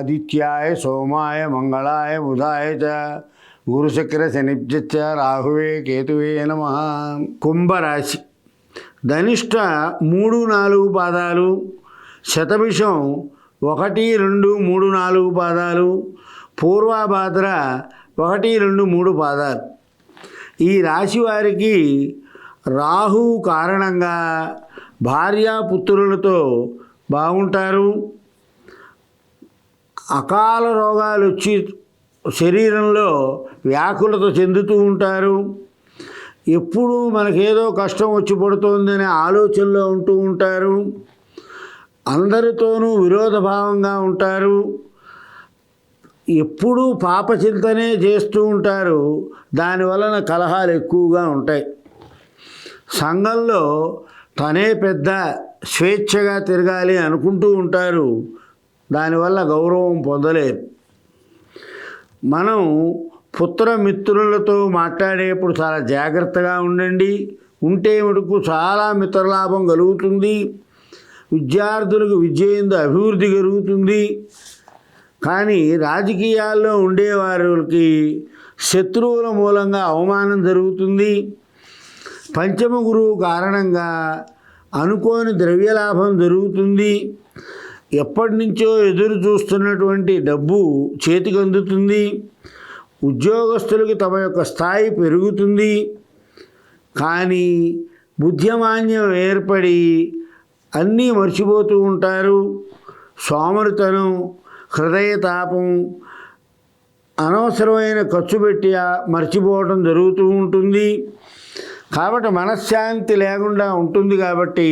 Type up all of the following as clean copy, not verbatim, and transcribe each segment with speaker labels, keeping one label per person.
Speaker 1: ఆదిత్యాయ సోమాయ మంగళాయ బుధాయ చ గురుశుక్ర శనిభ్యశ్చ రాహువే కేతువే నమః. కుంభరాశి. ధనిష్ట 3, 4 పాదాలు, శతభిషం 1, 2, 3, 4 పాదాలు, పూర్వభాద్ర 1, 2, 3 పాదాలు. ఈ రాశి వారికి రాహు కారణంగా భార్యాపుత్రులతో బాగుంటారు. అకాల రోగాలు వచ్చి శరీరంలో వ్యాకులత చెందుతూ ఉంటారు. ఎప్పుడూ మనకేదో కష్టం వచ్చి పడుతోందనే ఆలోచనలో ఉంటూ ఉంటారు. అందరితోనూ విరోధభావంగా ఉంటారు. ఎప్పుడూ పాపచింతనే చేస్తూ ఉంటారు. దానివలన కలహాలు ఎక్కువగా ఉంటాయి. సంఘంలో తనే పెద్ద, స్వేచ్ఛగా తిరగాలి అనుకుంటూ ఉంటారు. దానివల్ల గౌరవం పొందలేరు. మనం పుత్రమిత్రులతో మాట్లాడేప్పుడు చాలా జాగ్రత్తగా ఉండండి. ఉంటే మటుకు చాలా మిత్రలాభం కలుగుతుంది. విద్యార్థులకు విద్య యందు అభివృద్ధి కలుగుతుంది. కానీ రాజకీయాల్లో ఉండేవారికి శత్రువుల మూలంగా అవమానం జరుగుతుంది. పంచమ గురువు కారణంగా అనుకోని ద్రవ్యలాభం జరుగుతుంది. ఎప్పటి నుంచో ఎదురు చూస్తున్నటువంటి డబ్బు చేతికి అందుతుంది. ఉద్యోగస్తులకి తమ యొక్క స్థాయి పెరుగుతుంది. కానీ బుద్ధిమాన్యం ఏర్పడి అన్నీ మర్చిపోతూ ఉంటారు. సోమరితనం, హృదయతాపం, అనవసరమైన ఖర్చు పెట్టి మర్చిపోవడం జరుగుతూ ఉంటుంది. కాబట్టి మనశ్శాంతి లేకుండా ఉంటుంది. కాబట్టి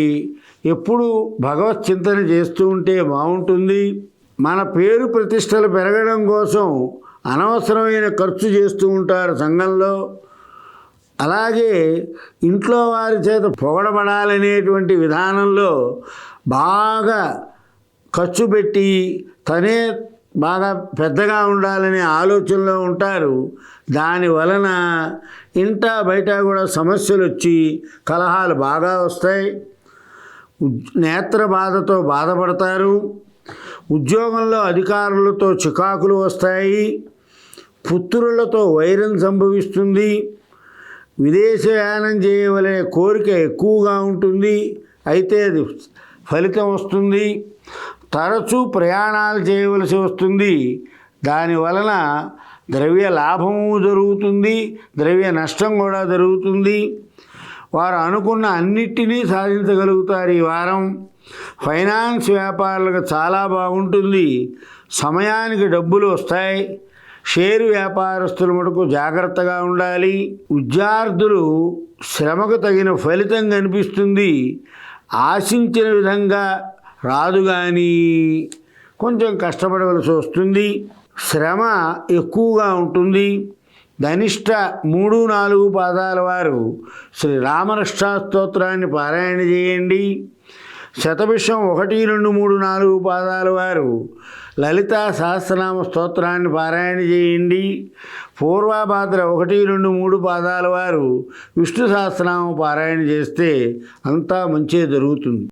Speaker 1: ఎప్పుడు భగవత్ చింతన చేస్తూ ఉంటే బాగుంటుంది. మన పేరు ప్రతిష్టలు పెరగడం కోసం అనవసరమైన ఖర్చు చేస్తూ ఉంటారు సంఘంలో. అలాగే ఇంట్లో వారి చేత పొగడబడాలనేటువంటి విధానంలో బాగా ఖర్చు పెట్టి తనే బాగా పెద్దగా ఉండాలనే ఆలోచనలో ఉంటారు. దాని వలన ఇంట బయట కూడా సమస్యలు వచ్చి కలహాలు బాగా వస్తాయి. నేత్ర బాధతో బాధపడతారు. ఉద్యోగంలో అధికారులతో చికాకులు వస్తాయి. పుత్రులతో వైరం సంభవిస్తుంది. విదేశయానం చేయవలనే కోరిక ఎక్కువగా ఉంటుంది. అయితే అది ఫలితం వస్తుంది. తరచూ ప్రయాణాలు చేయవలసి వస్తుంది. దానివలన ద్రవ్య లాభము జరుగుతుంది, ద్రవ్య నష్టం కూడా జరుగుతుంది. వారు అనుకున్న అన్నిటినీ సాధించగలుగుతారు. ఈ వారం ఫైనాన్స్ వ్యాపారులకు చాలా బాగుంటుంది. సమయానికి డబ్బులు వస్తాయి. షేరు వ్యాపారస్తుల మటుకు జాగ్రత్తగా ఉండాలి. విద్యార్థులు శ్రమకు తగిన ఫలితం కనిపిస్తుంది. ఆశించిన విధంగా రాదు, కానీ కొంచెం కష్టపడవలసి వస్తుంది. శ్రమ ఎక్కువగా ఉంటుంది. ధనిష్ట 3, 4 పాదాల వారు శ్రీ రామరక్షా స్తోత్రాన్ని పారాయణ చేయండి. శతభిషం 1, 2, 3, 4 పాదాల వారు లలితా సహస్రనామ స్తోత్రాన్ని పారాయణ చేయండి. పూర్వభాద్ర 1, 2, 3 పాదాల వారు విష్ణు సహస్రనామ పారాయణ చేస్తే అంతా మంచి జరుగుతుంది.